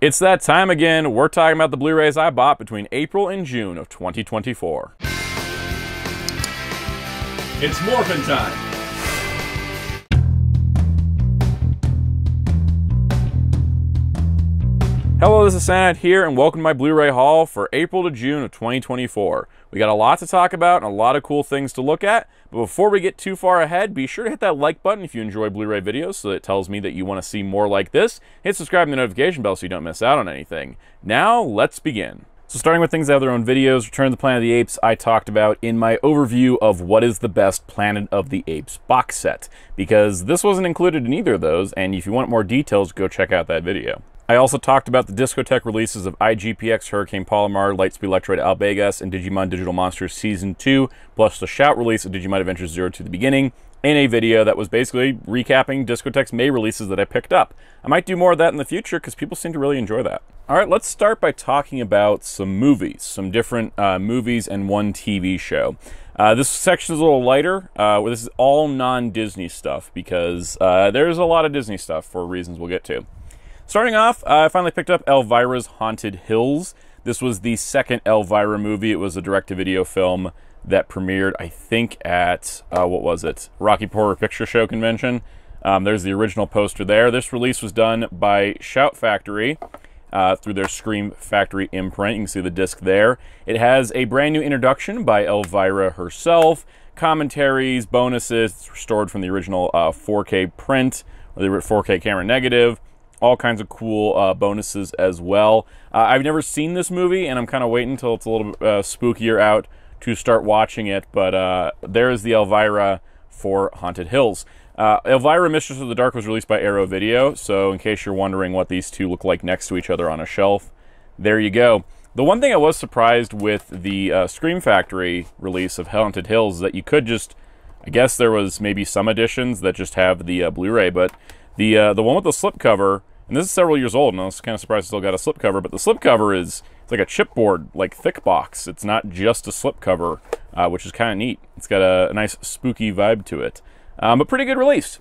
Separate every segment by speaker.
Speaker 1: It's that time again. We're talking about the Blu-rays I bought between April and June of 2024. It's morphin' time. Hello, this is Sanad here, and welcome to my Blu-ray haul for April to June of 2024. We got a lot to talk about and a lot of cool things to look at, but before we get too far ahead, be sure to hit that like button if you enjoy Blu-ray videos so that it tells me that you want to see more like this. Hit subscribe and the notification bell so you don't miss out on anything. Now, let's begin. So starting with things that have their own videos, Return of the Planet of the Apes I talked about in my overview of what is the best Planet of the Apes box set, because this wasn't included in either of those, and if you want more details, go check out that video. I also talked about the Discotek releases of IGPX, Hurricane Palomar, Lightspeed Electroid Albegas, and Digimon Digital Monsters Season 2, plus the Shout release of Digimon Adventure 0 to the beginning, in a video that was basically recapping Discotek's May releases that I picked up. I might do more of that in the future because people seem to really enjoy that. Alright, let's start by talking about some movies, some different movies and one TV show. This section is a little lighter. This is all non-Disney stuff because there's a lot of Disney stuff for reasons we'll get to. Starting off, I finally picked up Elvira's Haunted Hills. This was the second Elvira movie. It was a direct-to-video film that premiered, I think, at, what was it? Rocky Horror Picture Show convention. There's the original poster there. This release was done by Shout Factory through their Scream Factory imprint. You can see the disc there. It has a brand new introduction by Elvira herself, commentaries, bonuses. It's restored from the original 4K print, or the 4K camera negative. All kinds of cool bonuses as well. I've never seen this movie, and I'm kind of waiting until it's a little bit spookier out to start watching it, but there's the Elvira for Haunted Hills. Elvira Mistress of the Dark was released by Arrow Video, so in case you're wondering what these two look like next to each other on a shelf, there you go. The one thing I was surprised with the Scream Factory release of Haunted Hills is that you could just, I guess there was maybe some editions that just have the Blu-ray, but the one with the slipcover, and this is several years old, and I was kind of surprised it still got a slipcover, but the slipcover is, it's like a chipboard, like thick box. It's not just a slipcover, which is kind of neat. It's got a nice spooky vibe to it, but pretty good release.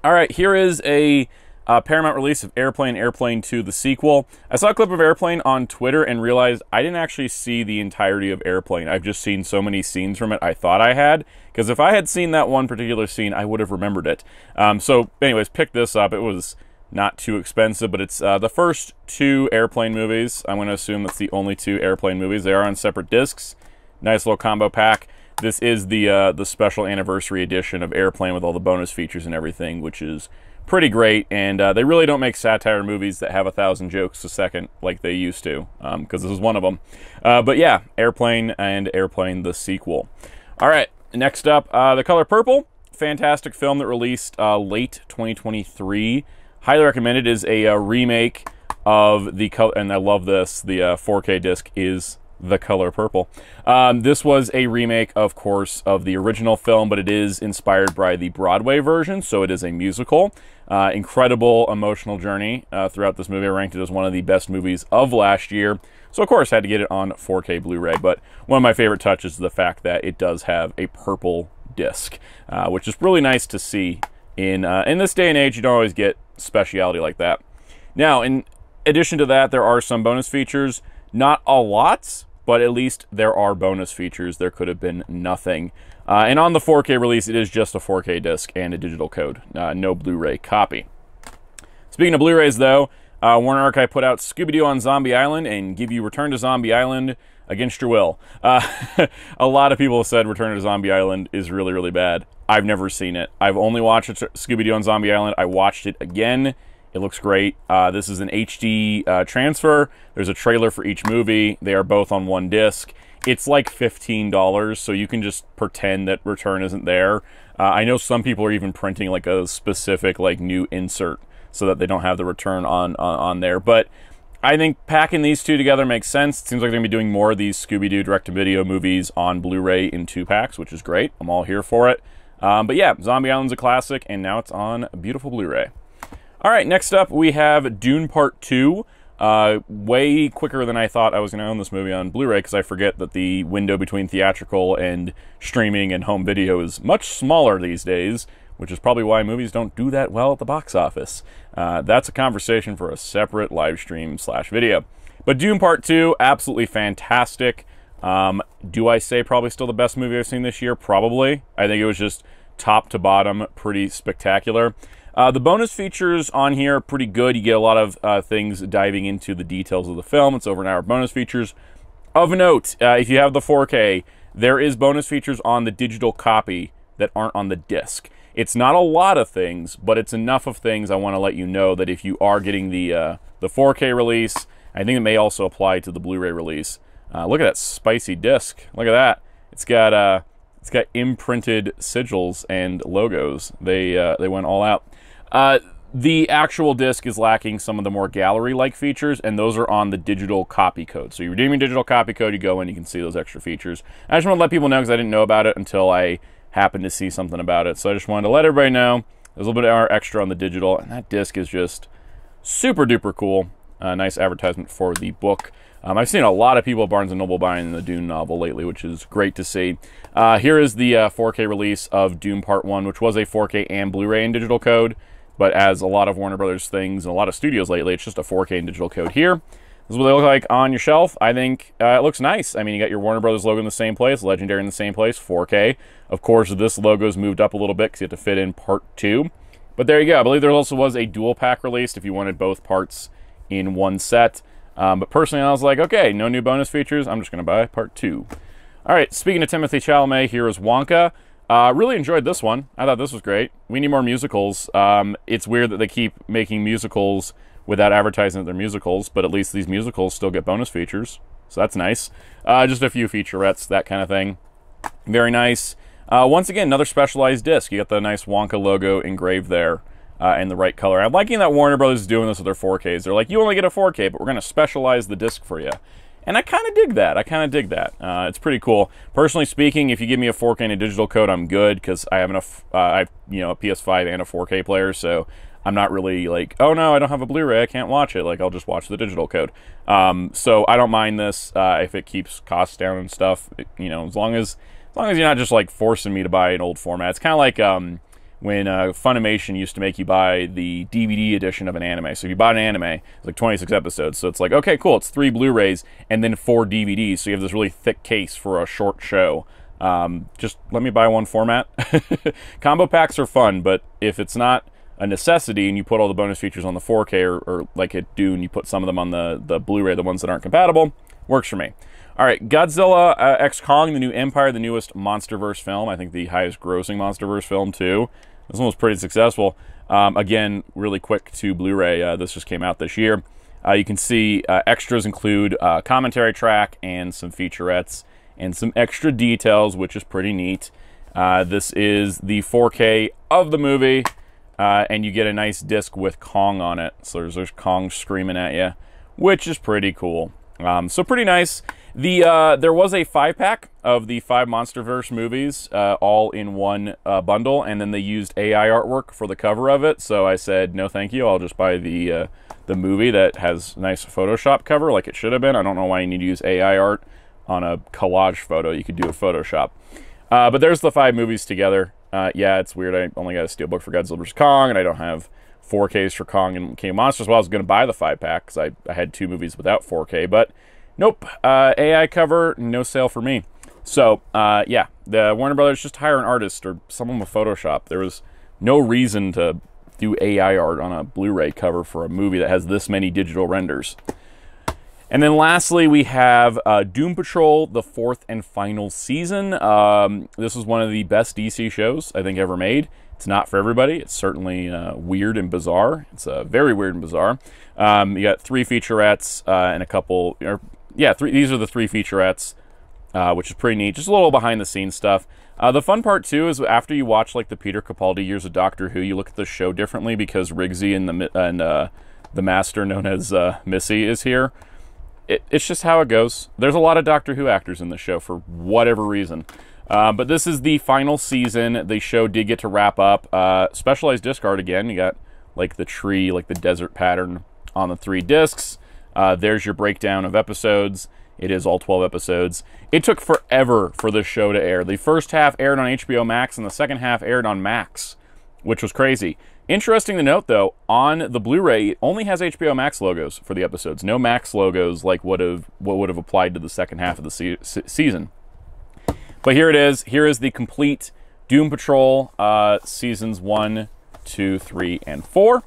Speaker 1: All right, here is a Paramount release of Airplane, Airplane 2, the sequel. I saw a clip of Airplane on Twitter and realized I didn't actually see the entirety of Airplane. I've just seen so many scenes from it I thought I had, because if I had seen that one particular scene, I would have remembered it. So anyways, pick this up. It was not too expensive, but it's the first two Airplane movies. I'm going to assume that's the only two Airplane movies. They are on separate discs. Nice little combo pack. This is the special anniversary edition of Airplane with all the bonus features and everything, which is pretty great. And they really don't make satire movies that have 1,000 jokes a second like they used to, because this is one of them. But yeah, Airplane and Airplane the sequel. All right, next up, The Color Purple. Fantastic film that released late 2023. Highly recommended. It is a remake of the color, and I love this. The 4K disc is The Color Purple. This was a remake, of course, of the original film, but it is inspired by the Broadway version, so it is a musical. Incredible emotional journey throughout this movie. I ranked it as one of the best movies of last year, so of course I had to get it on 4K Blu-ray. But one of my favorite touches is the fact that it does have a purple disc, which is really nice to see. In this day and age, you don't always get speciality like that. Now, in addition to that, there are some bonus features. Not a lot, but at least there are bonus features. There could have been nothing. And on the 4K release, it is just a 4K disc and a digital code, no Blu-ray copy. Speaking of Blu-rays, though, Warner Archive put out Scooby-Doo on Zombie Island and give you Return to Zombie Island against your will. A lot of people have said Return to Zombie Island is really, really bad. I've never seen it. I've only watched Scooby-Doo on Zombie Island. I watched it again. It looks great. This is an HD transfer. There's a trailer for each movie. They are both on one disc. It's like $15, so you can just pretend that Return isn't there. I know some people are even printing like a specific like new insert so that they don't have the Return on there. But I think packing these two together makes sense. It seems like they're going to be doing more of these Scooby-Doo direct-to-video movies on Blu-ray in 2-packs, which is great. I'm all here for it. But yeah, Zombie Island's a classic, and now it's on beautiful Blu-ray. All right, next up we have Dune Part 2. Way quicker than I thought I was going to own this movie on Blu-ray, because I forget that the window between theatrical and streaming and home video is much smaller these days, which is probably why movies don't do that well at the box office. That's a conversation for a separate live stream / video. But Dune Part 2, absolutely fantastic. Do I say probably still the best movie I've seen this year? Probably. I think it was just top to bottom pretty spectacular. The bonus features on here are pretty good. You get a lot of things diving into the details of the film. It's over an hour of bonus features. Of note, if you have the 4K, there is bonus features on the digital copy that aren't on the disc. It's not a lot of things, but it's enough of things I want to let you know that if you are getting the 4K release, I think it may also apply to the Blu-ray release. Look at that spicy disc. Look at that. It's got imprinted sigils and logos. They went all out. The actual disc is lacking some of the more gallery-like features, and those are on the digital copy code. So you redeem your digital copy code, you go in, you can see those extra features. I just want to let people know because I didn't know about it until I happened to see something about it. So I just wanted to let everybody know there's a little bit of extra on the digital, and that disc is just super duper cool. Nice advertisement for the book. I've seen a lot of people at Barnes & Noble buying the Dune novel lately, which is great to see. Here is the 4K release of Dune Part 1, which was a 4K and Blu-ray and digital code. But as a lot of Warner Brothers things and a lot of studios lately, it's just a 4K and digital code here. This is what they look like on your shelf. I think it looks nice. I mean, you got your Warner Brothers logo in the same place, Legendary in the same place, 4K. Of course, this logo's moved up a little bit because you have to fit in Part 2. But there you go. I believe there also was a dual pack released if you wanted both parts in one set. But personally, I was like, okay, no new bonus features. I'm just going to buy Part 2. All right, speaking of Timothée Chalamet, here is Wonka. Really enjoyed this one. I thought this was great. We need more musicals. It's weird that they keep making musicals without advertising that they're musicals, but at least these musicals still get bonus features, so that's nice. Just a few featurettes, that kind of thing. Very nice. Once again, another specialized disc. You got the nice Wonka logo engraved there in the right color. I'm liking that Warner Brothers is doing this with their 4Ks. They're like, you only get a 4K, but we're going to specialize the disc for you. And I kind of dig that. It's pretty cool. Personally speaking, if you give me a 4K and a digital code, I'm good because I have enough. I have a PS5 and a 4K player, so I'm not really like, oh no, I don't have a Blu-ray, I can't watch it. Like I'll just watch the digital code. So I don't mind this if it keeps costs down and stuff. As long as you're not just like forcing me to buy an old format. It's kind of like when Funimation used to make you buy the DVD edition of an anime. So if you bought an anime, it's like 26 episodes. So it's like, okay, cool, it's 3 Blu-rays and then 4 DVDs. So you have this really thick case for a short show. Just let me buy one format. Combo packs are fun, but if it's not a necessity and you put all the bonus features on the 4K or like at Dune, you put some of them on the Blu-ray, the ones that aren't compatible, works for me. All right, Godzilla x Kong, The New Empire, the newest MonsterVerse film. I think the highest grossing MonsterVerse film too. This one was pretty successful. Again, really quick to Blu-ray. This just came out this year. You can see extras include a commentary track and some featurettes and some extra details, which is pretty neat. This is the 4K of the movie, and you get a nice disc with Kong on it. So there's Kong screaming at you, which is pretty cool. So pretty nice. There was a 5-pack of the 5 MonsterVerse movies, all in one bundle, and then they used AI artwork for the cover of it. So I said, no, thank you. I'll just buy the movie that has nice Photoshop cover, like it should have been. I don't know why you need to use AI art on a collage photo. You could do a Photoshop. But there's the 5 movies together. Yeah, it's weird. I only got a steelbook for Godzilla vs. Kong, and I don't have 4Ks for Kong and King of Monsters. Well, I was going to buy the 5-pack because I had 2 movies without 4K, but nope. AI cover, no sale for me. So, yeah, the Warner Brothers just hire an artist or someone with Photoshop. There was no reason to do AI art on a Blu-ray cover for a movie that has this many digital renders. And then lastly, we have Doom Patrol, the 4th and final season. This is one of the best DC shows I think ever made. It's not for everybody. It's certainly weird and bizarre. It's very weird and bizarre. You got 3 featurettes and a couple... these are the 3 featurettes, which is pretty neat. Just a little behind-the-scenes stuff. The fun part, too, is after you watch like the Peter Capaldi years of Doctor Who, you look at the show differently because Riggsy and the Master, known as Missy, is here. It's just how it goes. There's a lot of Doctor Who actors in the show for whatever reason. But this is the final season. The show did get to wrap up. Specialized disc art again. You got like the tree, like the desert pattern on the 3 discs. There's your breakdown of episodes. It is all 12 episodes. It took forever for this show to air. The first half aired on HBO Max, and the second half aired on Max. which was crazy. Interesting to note, though, on the Blu-ray, it only has HBO Max logos for the episodes. No Max logos like what would have applied to the second half of the season. But here it is. Here is the complete Doom Patrol seasons 1, 2, 3, and 4.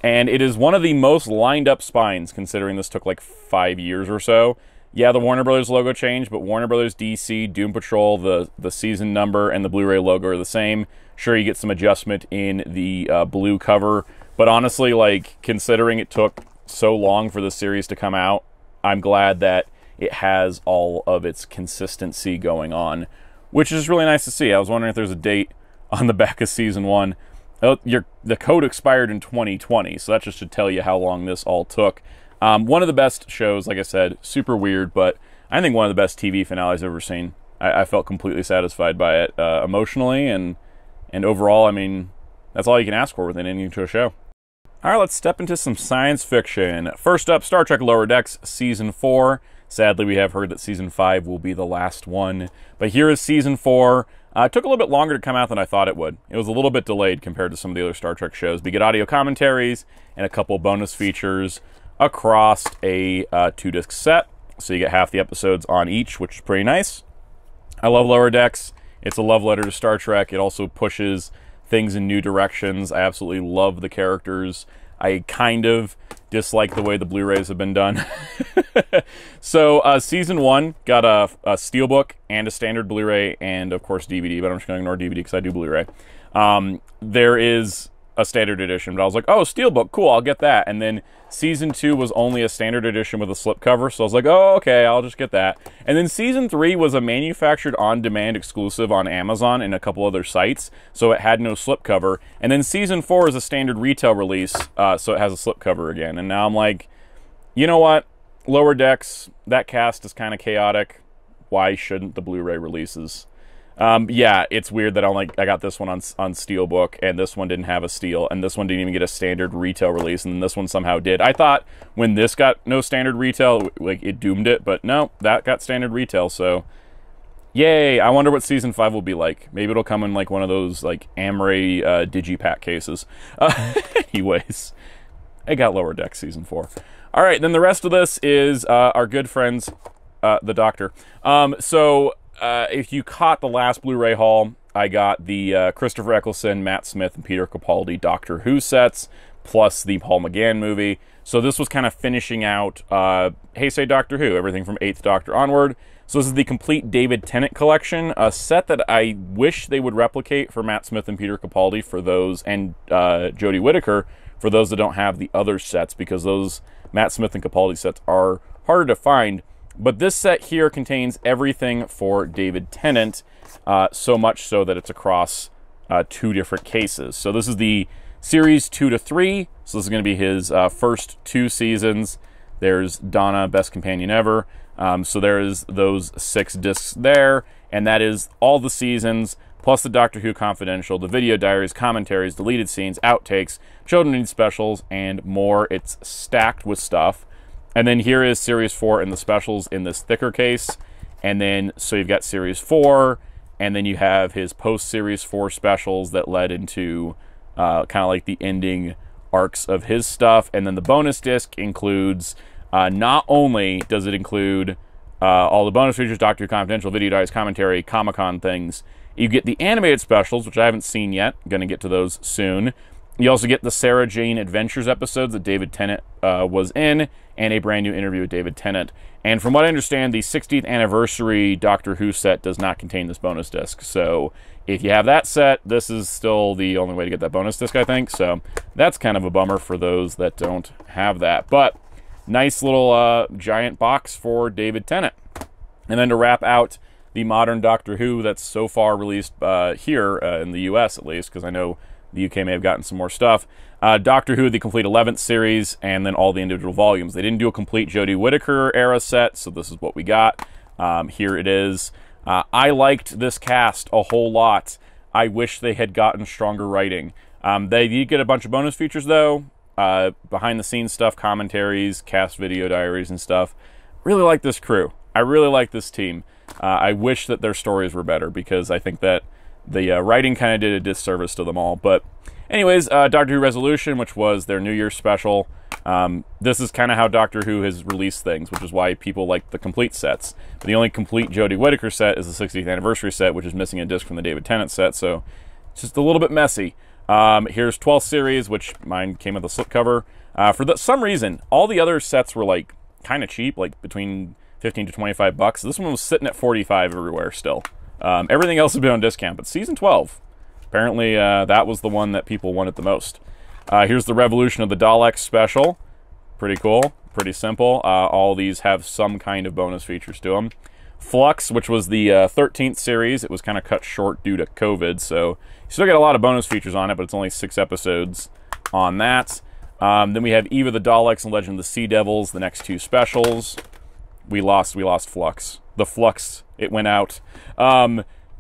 Speaker 1: And it is one of the most lined up spines, considering this took like 5 years or so. Yeah, the Warner Brothers logo changed, but Warner Brothers, DC, Doom Patrol, the season number, and the Blu-ray logo are the same. Sure, you get some adjustment in the blue cover, but honestly, like, considering it took so long for the series to come out, I'm glad that it has all of its consistency going on, which is really nice to see. I was wondering if there's a date on the back of season 1. Oh, the code expired in 2020, so that just should tell you how long this all took. One of the best shows, like I said, super weird, but I think one of the best TV finales I've ever seen. I felt completely satisfied by it, emotionally, and overall, I mean, that's all you can ask for with an ending to a show. All right, let's step into some science fiction. First up, Star Trek Lower Decks Season 4. Sadly, we have heard that Season 5 will be the last one, but here is Season 4. It took a little bit longer to come out than I thought it would. It was a little bit delayed compared to some of the other Star Trek shows. We get audio commentaries and a couple bonus features across a 2-disc set. So you get half the episodes on each, which is pretty nice. I love Lower Decks. It's a love letter to Star Trek. It also pushes things in new directions. I absolutely love the characters. I kind of dislike the way the Blu-rays have been done. So Season 1 got a Steelbook and a standard Blu-ray and, of course, DVD, but I'm just going to ignore DVD because I do Blu-ray. There is a standard edition, but I was like, oh, Steelbook, cool, I'll get that. And then Season 2 was only a standard edition with a slipcover, so I was like, oh, okay, I'll just get that. And then Season 3 was a manufactured on-demand exclusive on Amazon and a couple other sites, so it had no slipcover. And then Season 4 is a standard retail release, so it has a slipcover again. And now I'm like, you know what? Lower Decks, that cast is kind of chaotic. Why shouldn't the Blu-ray releases? Yeah, it's weird that I got this one on Steelbook, and this one didn't have a Steel, and this one didn't even get a standard retail release, and this one somehow did. I thought when this got no standard retail, like, it doomed it, but no, that got standard retail, so yay. I wonder what Season 5 will be like. Maybe it'll come in like one of those like Amray Digipack cases. Anyways, I got Lower Decks Season 4. All right, then the rest of this is our good friends, the Doctor. If you caught the last Blu-ray haul, I got the Christopher Eccleston, Matt Smith, and Peter Capaldi Doctor Who sets, plus the Paul McGann movie. So this was kind of finishing out Heisei Doctor Who, everything from 8th Doctor onward. So this is the complete David Tennant collection, a set that I wish they would replicate for Matt Smith and Peter Capaldi for those, and Jodie Whittaker for those that don't have the other sets, because those Matt Smith and Capaldi sets are harder to find. But this set here contains everything for David Tennant, so much so that it's across 2 different cases. So this is the series 2 to 3. So this is going to be his first 2 seasons. There's Donna, Best Companion Ever. So there's those 6 discs there, and that is all the seasons, plus the Doctor Who Confidential, the video diaries, commentaries, deleted scenes, outtakes, Children Need Specials, and more. It's stacked with stuff. And then here is Series 4 and the specials in this thicker case. And then, so you've got Series 4, and then you have his post-Series 4 specials that led into kind of like the ending arcs of his stuff. And then the bonus disc includes, not only does it include all the bonus features, Doctor Who Confidential, video diaries, commentary, Comic-Con things, you get the animated specials, which I haven't seen yet. I'm going to get to those soon. You also get the Sarah Jane Adventures episodes that David Tennant was in, and a brand new interview with David Tennant. And from what I understand, the 60th anniversary Doctor Who set does not contain this bonus disc. So if you have that set, this is still the only way to get that bonus disc, I think. So that's kind of a bummer for those that don't have that. But nice little giant box for David Tennant. And then to wrap out the modern Doctor Who that's so far released here in the US, at least, because I know the UK may have gotten some more stuff. Doctor Who, the complete 11th series, and then all the individual volumes. They didn't do a complete Jodie Whittaker era set, so this is what we got. Here it is. I liked this cast a whole lot. I wish they had gotten stronger writing. They did get a bunch of bonus features, though. Behind-the-scenes stuff, commentaries, cast video diaries, and stuff. Really like this crew. I really like this team. I wish that their stories were better, because I think that the writing kind of did a disservice to them all. But Anyways, Doctor Who Resolution, which was their New Year's special. This is kind of how Doctor Who has released things, which is why people like the complete sets. But the only complete Jodie Whittaker set is the 60th anniversary set, which is missing a disc from the David Tennant set, so it's just a little bit messy. Here's 12th series, which mine came with a slipcover. For some reason, all the other sets were like kind of cheap, like between 15 to 25 bucks. This one was sitting at 45 everywhere still. Everything else has been on discount, but season 12, apparently that was the one that people wanted the most. Here's the Revolution of the Daleks special. Pretty cool, pretty simple. All these have some kind of bonus features to them. Flux, which was the 13th series. It was kind of cut short due to COVID, so you still get a lot of bonus features on it, but it's only 6 episodes on that. Then we have Eve of the Daleks and Legend of the Sea Devils, the next 2 specials. We lost Flux. The Flux, it went out.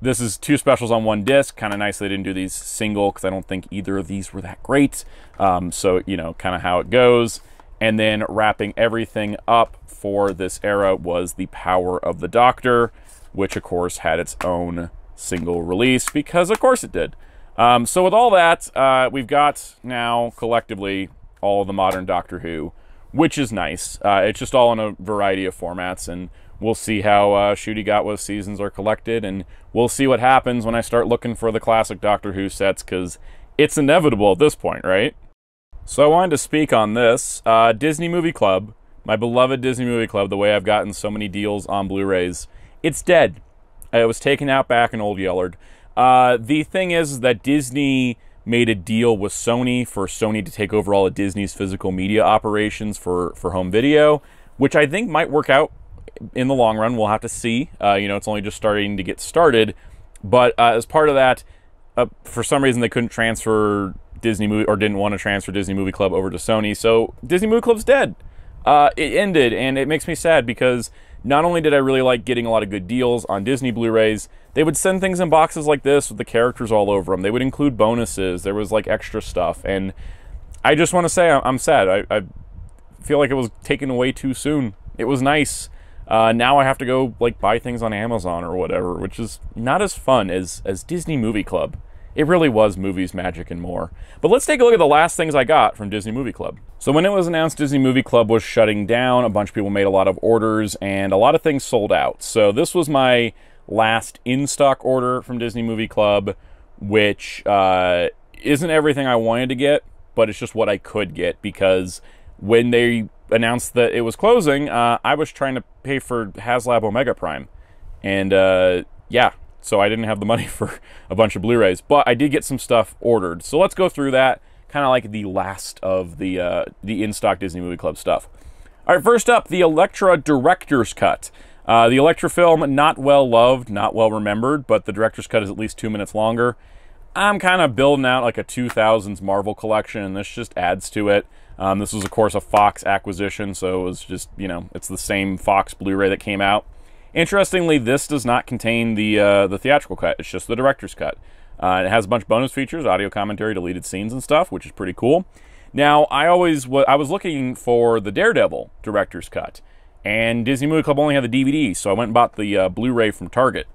Speaker 1: This is 2 specials on 1 disc. Kind of nice they didn't do these single, because I don't think either of these were that great. So, you know, kind of how it goes. And then wrapping everything up for this era was The Power of the Doctor, which, of course, had its own single release, because, of course, it did. So with all that, we've got now, collectively, all of the modern Doctor Who, which is nice. It's just all in a variety of formats, and we'll see how Ncuti Gatwa's seasons are collected, and we'll see what happens when I start looking for the classic Doctor Who sets, because it's inevitable at this point, right? So I wanted to speak on this. Disney Movie Club, my beloved Disney Movie Club, the way I've gotten so many deals on Blu-rays, it's dead. It was taken out back in Old Yellard. The thing is that Disney made a deal with Sony for Sony to take over all of Disney's physical media operations for home video, which I think might work out in the long run. We'll have to see. You know, it's only just starting to get started. But as part of that, for some reason they couldn't transfer Disney Movie, or didn't want to transfer Disney Movie Club over to Sony, so Disney Movie Club's dead. It ended, and it makes me sad, because not only did I really like getting a lot of good deals on Disney Blu-rays, they would send things in boxes like this with the characters all over them. They would include bonuses. There was like extra stuff, and I just want to say I'm sad. I feel like it was taken away too soon. It was nice. Now I have to go like buy things on Amazon or whatever, which is not as fun as Disney Movie Club. It really was movies, magic, and more. But let's take a look at the last things I got from Disney Movie Club. So when it was announced Disney Movie Club was shutting down, a bunch of people made a lot of orders, and a lot of things sold out. So this was my last in-stock order from Disney Movie Club, which isn't everything I wanted to get, but it's just what I could get, because when they announced that it was closing, I was trying to pay for HasLab Omega Prime. And yeah, so I didn't have the money for a bunch of Blu-rays, but I did get some stuff ordered. So let's go through that, kind of like the last of the in-stock Disney Movie Club stuff. All right, first up, the Elektra Director's Cut. The Elektra film, not well loved, not well remembered, but the Director's Cut is at least 2 minutes longer. I'm kind of building out like a 2000s Marvel collection, and this just adds to it. This was, of course, a Fox acquisition, so it was just, you know, it's the same Fox Blu-ray that came out. Interestingly, this does not contain the theatrical cut. It's just the director's cut. It has a bunch of bonus features, audio commentary, deleted scenes and stuff, which is pretty cool. Now, I was looking for the Daredevil director's cut, and Disney Movie Club only had the DVD, so I went and bought the Blu-ray from Target.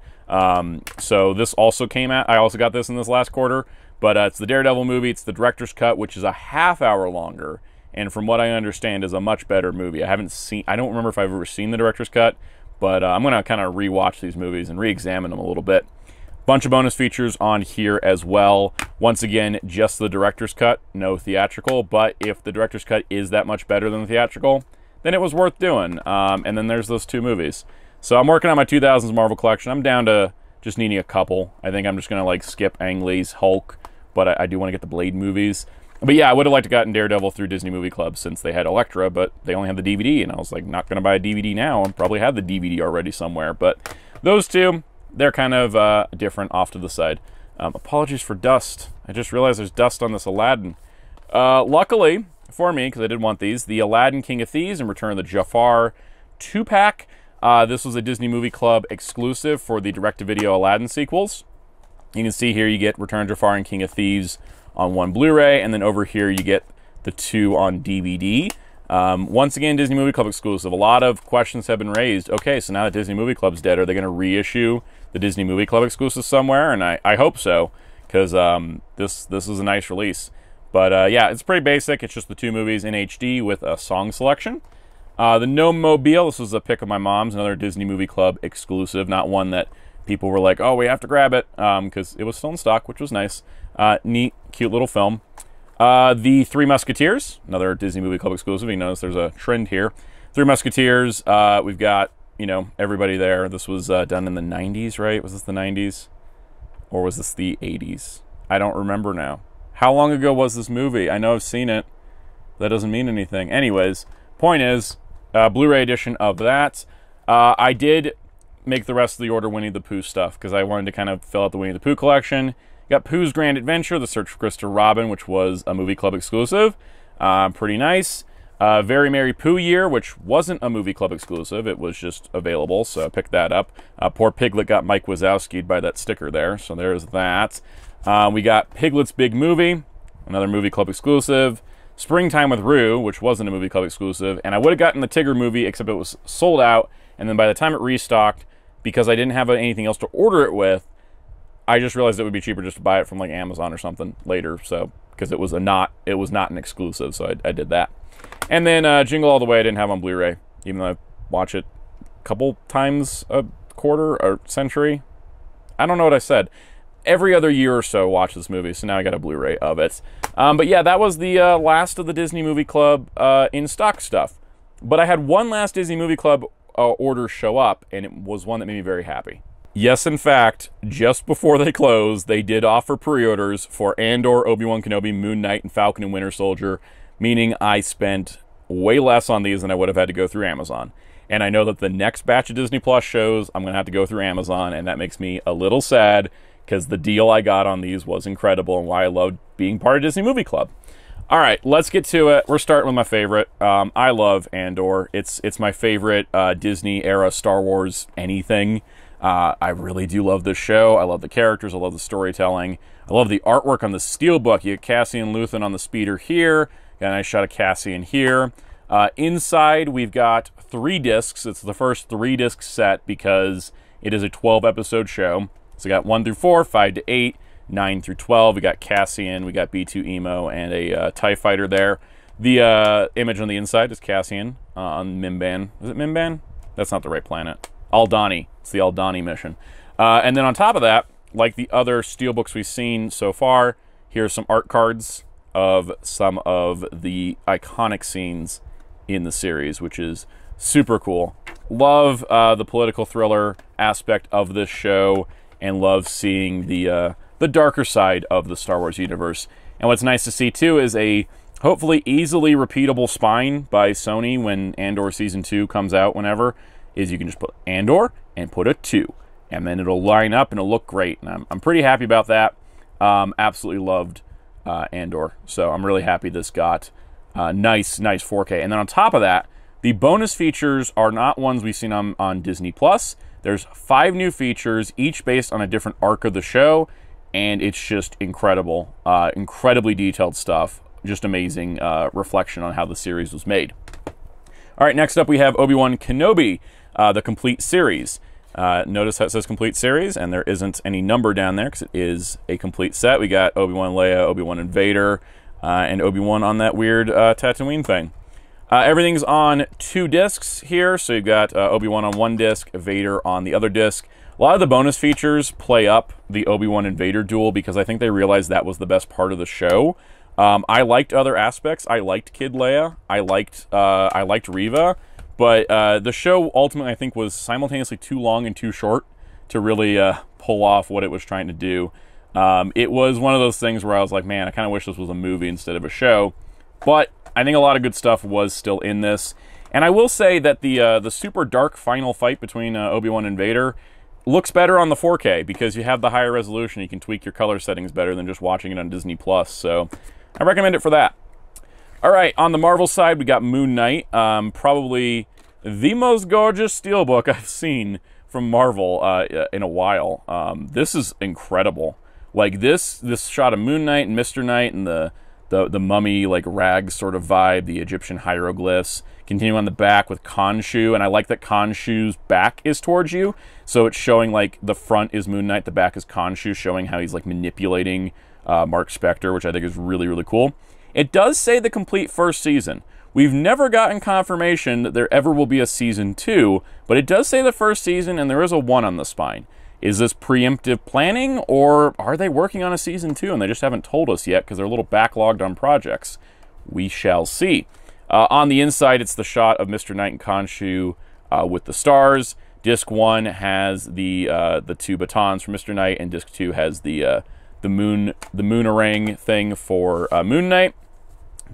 Speaker 1: So this also came out. I also got this in this last quarter, but it's the Daredevil movie. It's the director's cut, which is a half hour longer, and from what I understand, is a much better movie. I don't remember if I've ever seen the director's cut, but I'm going to kind of rewatch these movies and re-examine them a little bit. Bunch of bonus features on here as well. Once again, just the director's cut, no theatrical, but if the director's cut is that much better than the theatrical, then it was worth doing. And then there's those 2 movies. So I'm working on my 2000s Marvel collection. I'm down to just needing a couple. I think I'm just going to like skip Ang Lee's Hulk, but I do want to get the Blade movies. But yeah, I would have liked to gotten Daredevil through Disney Movie Club since they had Elektra, but they only had the DVD, and I was like, not going to buy a DVD now. I probably have the DVD already somewhere. But those 2, they're kind of different off to the side. Apologies for dust. I just realized there's dust on this Aladdin. Luckily for me, because I did want these, the Aladdin King of Thieves and Return of the Jafar 2-pack. This was a Disney Movie Club exclusive for the direct-to-video Aladdin sequels. You can see here you get Return of Jafar and King of Thieves on 1 Blu-ray, and then over here you get the 2 on DVD. Once again, Disney Movie Club exclusive. A lot of questions have been raised. Okay, so now that Disney Movie Club's dead, are they going to reissue the Disney Movie Club exclusive somewhere? And I hope so, because this is a nice release. But yeah, it's pretty basic. It's just the 2 movies in HD with a song selection. The Gnome Mobile, this was a pick of my mom's, another Disney Movie Club exclusive, not one that people were like, oh, we have to grab it, because it was still in stock, which was nice. Neat, cute little film. The Three Musketeers, another Disney Movie Club exclusive. You notice there's a trend here. Three Musketeers, we've got, you know, everybody there. This was done in the 90s, right? Was this the 90s? Or was this the 80s? I don't remember now. How long ago was this movie? I know I've seen it. That doesn't mean anything. Anyways, point is, Blu-ray edition of that. I did make the rest of the order Winnie the Pooh stuff because I wanted to kind of fill out the Winnie the Pooh collection. Got Pooh's Grand Adventure, The Search for Christopher Robin, which was a Movie Club exclusive. Pretty nice. Very Merry Pooh Year, which wasn't a Movie Club exclusive. It was just available, so I picked that up. Poor Piglet got Mike Wazowski'd by that sticker there, so there's that. We got Piglet's Big Movie, another Movie Club exclusive. Springtime with Roo, which wasn't a Movie Club exclusive. And I would have gotten the Tigger movie, except it was sold out. And then by the time it restocked, because I didn't have anything else to order it with, I just realized it would be cheaper just to buy it from like Amazon or something later. So, because it was not an exclusive, so I did that. And then Jingle All the Way I didn't have on Blu-ray, even though I watch it a couple times a quarter or century. I don't know what I said. Every other year or so watch this movie, so now I got a Blu-ray of it. But yeah, that was the last of the Disney Movie Club in stock stuff. But I had one last Disney Movie Club order show up, and it was one that made me very happy. Yes, in fact, just before they closed, they did offer pre-orders for Andor, Obi-Wan Kenobi, Moon Knight, and Falcon and Winter Soldier, meaning I spent way less on these than I would have had to go through Amazon. And I know that the next batch of Disney Plus shows, I'm going to have to go through Amazon, and that makes me a little sad, because the deal I got on these was incredible and why I loved being part of Disney Movie Club. All right, let's get to it. We're starting with my favorite. I love Andor. It's my favorite Disney-era Star Wars anything. I really do love this show. I love the characters. I love the storytelling. I love the artwork on the steelbook. You get Cassian Luthen on the speeder here. Got a nice shot of Cassian here. Inside, we've got 3 discs. It's the first 3-disc set because it is a 12-episode show. So we got 1 through 4, 5 to 8, 9 through 12. We got Cassian, we got B2 Emo, and a TIE fighter there. The image on the inside is Cassian on Mimban. Is it Mimban? That's not the right planet. Aldhani. It's the Aldhani mission. And then on top of that, like the other steelbooks we've seen so far, here's some art cards of some of the iconic scenes in the series, which is super cool. Love the political thriller aspect of this show, and love seeing the darker side of the Star Wars universe. And what's nice to see, too, is a hopefully easily repeatable spine by Sony when Andor Season 2 comes out whenever, is you can just put Andor and put a 2. And then it'll line up and it'll look great. And I'm pretty happy about that. Absolutely loved Andor. So I'm really happy this got nice 4K. And then on top of that, the bonus features are not ones we've seen on Disney+. There's 5 new features, each based on a different arc of the show, and it's just incredible. Incredibly detailed stuff. Just amazing reflection on how the series was made. All right, next up we have Obi-Wan Kenobi, the complete series. Notice how it says complete series, and there isn't any number down there because it is a complete set. We got Obi-Wan Leia, Obi-Wan and Vader, and Obi-Wan on that weird Tatooine thing. Everything's on 2 discs here, so you've got Obi-Wan on 1 disc, Vader on the other disc. A lot of the bonus features play up the Obi-Wan and Vader duel because I think they realized that was the best part of the show. I liked other aspects. I liked Kid Leia. I liked Reva, but the show ultimately I think was simultaneously too long and too short to really pull off what it was trying to do. It was one of those things where I was like, man, I kind of wish this was a movie instead of a show. But I think a lot of good stuff was still in this. And I will say that the super dark final fight between Obi-Wan and Vader looks better on the 4K because you have the higher resolution. You can tweak your color settings better than just watching it on Disney+. So I recommend it for that. All right, on the Marvel side, we got Moon Knight. Probably the most gorgeous steelbook I've seen from Marvel in a while. This is incredible. Like this shot of Moon Knight and Mr. Knight and the the mummy like rag sort of vibe, the Egyptian hieroglyphs. Continue on the back with Khonshu, and I like that Khonshu's back is towards you, so it's showing like the front is Moon Knight, the back is Khonshu, showing how he's like manipulating Mark Spector, which I think is really, really cool. It does say the complete first season. We've never gotten confirmation that there ever will be a season 2, but it does say the first season, and there is a 1 on the spine. Is this preemptive planning, or are they working on a season 2 and they just haven't told us yet because they're a little backlogged on projects? We shall see. On the inside, it's the shot of Mr. Knight and Khonshu with the stars. Disc 1 has the 2 batons for Mr. Knight, and Disc 2 has the moonerang thing for Moon Knight.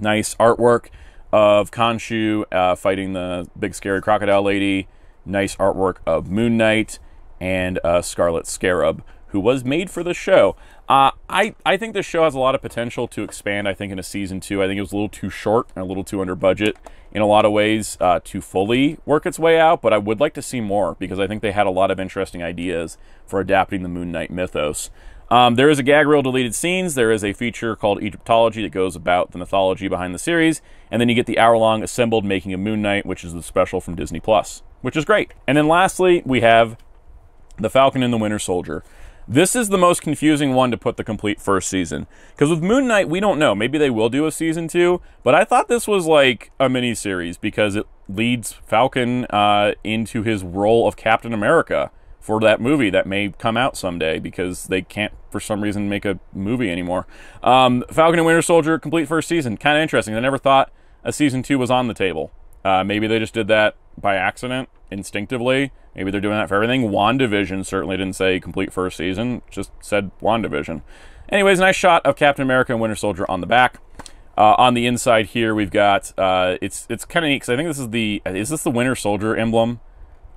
Speaker 1: Nice artwork of Khonshu fighting the big scary crocodile lady. Nice artwork of Moon Knight and Scarlet Scarab, who was made for the show. I think this show has a lot of potential to expand, I think, in a season 2. I think it was a little too short and a little too under budget in a lot of ways to fully work its way out, but I would like to see more because I think they had a lot of interesting ideas for adapting the Moon Knight mythos. There is a gag reel deleted scenes. There is a feature called Egyptology that goes about the mythology behind the series, and then you get the hour-long Assembled Making of Moon Knight, which is the special from Disney+, which is great. And then lastly, we have The Falcon and the Winter Soldier. This is the most confusing one to put the complete first season. Because with Moon Knight, we don't know. Maybe they will do a season 2, but I thought this was like a mini-series because it leads Falcon into his role of Captain America for that movie that may come out someday because they can't, for some reason, make a movie anymore. Falcon and Winter Soldier, complete first season. Kind of interesting. I never thought a season 2 was on the table. Maybe they just did that by accident, instinctively. Maybe they're doing that for everything. WandaVision certainly didn't say complete first season, just said WandaVision. Anyways, nice shot of Captain America and Winter Soldier on the back. On the inside here, we've got, it's kind of neat, because I think this is this the Winter Soldier emblem?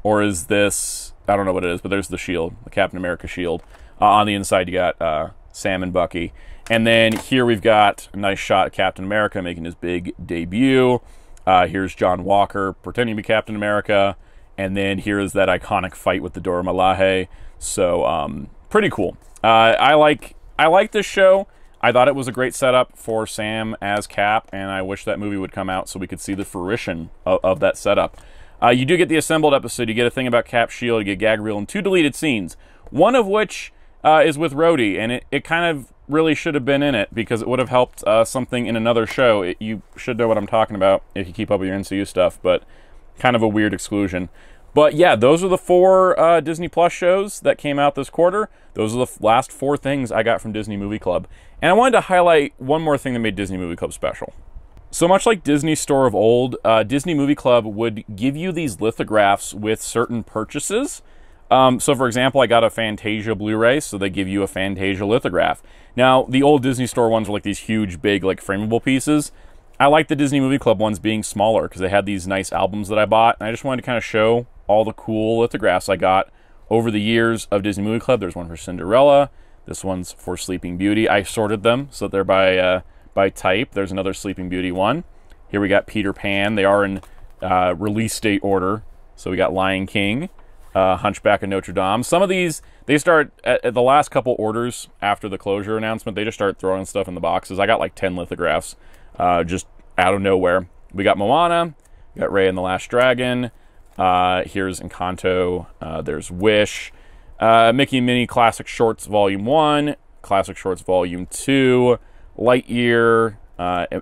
Speaker 1: Or is this, I don't know what it is, but there's the shield, the Captain America shield. On the inside, you got Sam and Bucky. And then here we've got a nice shot of Captain America making his big debut. Here's John Walker pretending to be Captain America. And then here is that iconic fight with the Dora Milaje. So, pretty cool. I like this show. I thought it was a great setup for Sam as Cap, and I wish that movie would come out so we could see the fruition of that setup. You do get the Assembled episode. You get a thing about Cap's shield. You get gag reel and 2 deleted scenes. One of which is with Rhodey, and it kind of really should have been in it because it would have helped something in another show. You should know what I'm talking about if you keep up with your MCU stuff, but kind of a weird exclusion. But yeah, those are the 4 Disney Plus shows that came out this quarter. Those are the last 4 things I got from Disney Movie Club. And I wanted to highlight one more thing that made Disney Movie Club special. So much like Disney Store of old, Disney Movie Club would give you these lithographs with certain purchases. So for example, I got a Fantasia Blu-ray, so they give you a Fantasia lithograph. Now, the old Disney Store ones were like these huge, big, like frameable pieces. I like the Disney Movie Club ones being smaller because they had these nice albums that I bought, and I just wanted to kind of show all the cool lithographs I got over the years of Disney Movie Club. There's one for Cinderella. This one's for Sleeping Beauty. I sorted them so that they're by type. There's another Sleeping Beauty one. Here we got Peter Pan. They are in release date order. So we got Lion King, Hunchback of Notre Dame. Some of these, they start at the last couple orders after the closure announcement. They just start throwing stuff in the boxes. I got like 10 lithographs just out of nowhere. We got Moana. We got Raya and the Last Dragon. Here's Encanto. There's Wish. Mickey and Minnie Classic Shorts Volume 1. Classic Shorts Volume 2. Lightyear.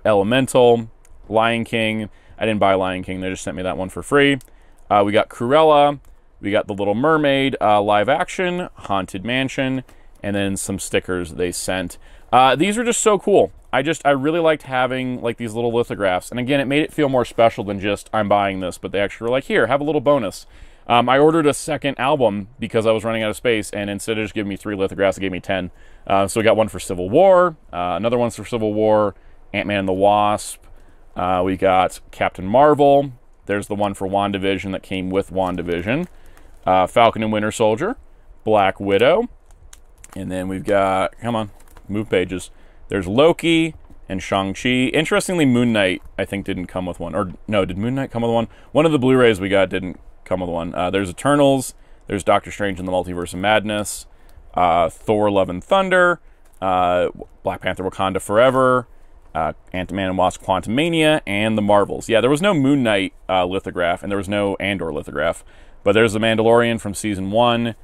Speaker 1: Elemental. Lion King. I didn't buy Lion King. They just sent me that one for free. We got Cruella. We got The Little Mermaid live action. Haunted Mansion. And then some stickers they sent. These are just so cool. I really liked having like these little lithographs. And again, it made it feel more special than just, I'm buying this. But they actually were like, here, have a little bonus. I ordered a second album because I was running out of space. And instead of just giving me 3 lithographs, it gave me 10. So we got one for Civil War. Another one's for Civil War. Ant-Man and the Wasp. We got Captain Marvel. There's the one for WandaVision that came with WandaVision. Falcon and Winter Soldier. Black Widow. And then we've got, come on, move pages. There's Loki and Shang-Chi. Interestingly, Moon Knight, I think, didn't come with one. Or, no, did Moon Knight come with one? One of the Blu-rays we got didn't come with one. There's Eternals. There's Doctor Strange and the Multiverse of Madness. Thor, Love and Thunder. Black Panther, Wakanda Forever. Ant-Man and Wasp Quantumania, and the Marvels. Yeah, there was no Moon Knight lithograph, and there was no Andor lithograph, but there's the Mandalorian from Season 1,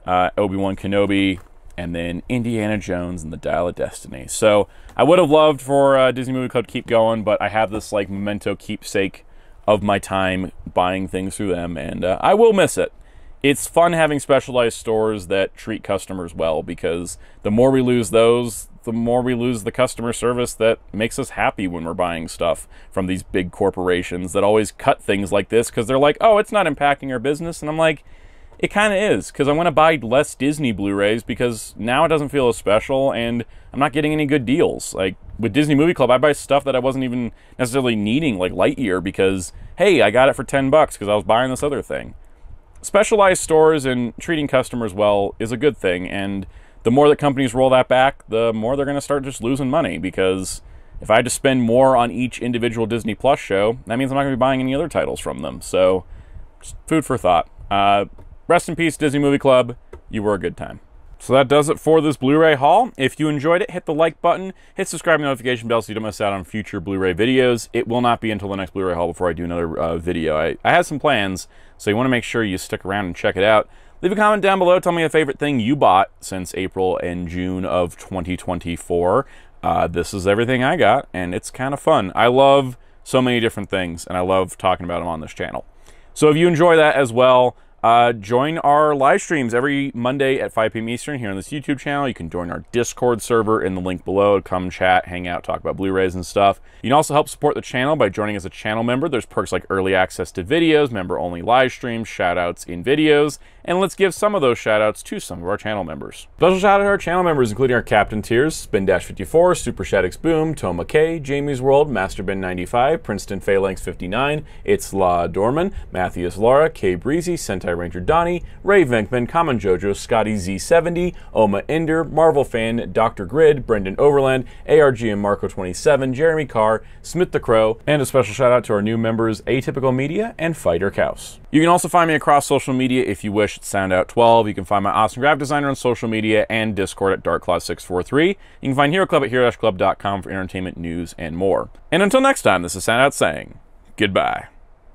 Speaker 1: Obi-Wan Kenobi, and then Indiana Jones and the Dial of Destiny. So I would have loved for Disney Movie Club to keep going, but I have this like memento keepsake of my time buying things through them, and I will miss it. It's fun having specialized stores that treat customers well, because the more we lose those, the more we lose the customer service that makes us happy when we're buying stuff from these big corporations that always cut things like this because they're like, oh, it's not impacting our business. And I'm like, it kind of is, because I want to buy less Disney Blu-rays because now it doesn't feel as special and I'm not getting any good deals. Like with Disney Movie Club, I buy stuff that I wasn't even necessarily needing, like Lightyear, because, hey, I got it for $10 because I was buying this other thing. Specialized stores and treating customers well is a good thing, and the more that companies roll that back, the more they're going to start just losing money, because if I had to spend more on each individual Disney Plus show, that means I'm not going to be buying any other titles from them. So, just food for thought. Rest in peace, Disney Movie Club. You were a good time. So that does it for this Blu-ray haul. If you enjoyed it, hit the like button, hit subscribe and notification bell so you don't miss out on future Blu-ray videos. It will not be until the next Blu-ray haul before I do another video. I have some plans, so you want to make sure you stick around and check it out. Leave a comment down below. Tell me a favorite thing you bought since April and June of 2024. This is everything I got, and it's kind of fun. I love so many different things, and I love talking about them on this channel. So if you enjoy that as well, join our live streams every Monday at 5 p.m. Eastern here on this YouTube channel. You can join our Discord server in the link below. Come chat, hang out, talk about Blu-rays and stuff. You can also help support the channel by joining as a channel member. There's perks like early access to videos, member-only live streams, shout-outs in videos, and let's give some of those shout-outs to some of our channel members. Special shout-out to our channel members, including our Captain Tiers, Spin-54, Super Shadix Boom, Toma K, Jamie's World, MasterBin95, Princeton Phalanx 59, It's La Dorman, Matthias Laura, K Breezy, Sentai Ranger Donnie, Ray Venkman, Common Jojo, Scotty Z70, Oma Ender, Marvel Fan, Dr. Grid, Brendan Overland, ARG and Marco 27, Jeremy Carr, Smith the Crow, and a special shout out to our new members Atypical Media and Fighter Kaus. You can also find me across social media if you wish at SoundOut12. You can find my awesome graphic designer on social media and Discord at DarkClaw643. You can find Hero Club at hero-club.com for entertainment, news, and more. And until next time, this is SoundOut saying goodbye.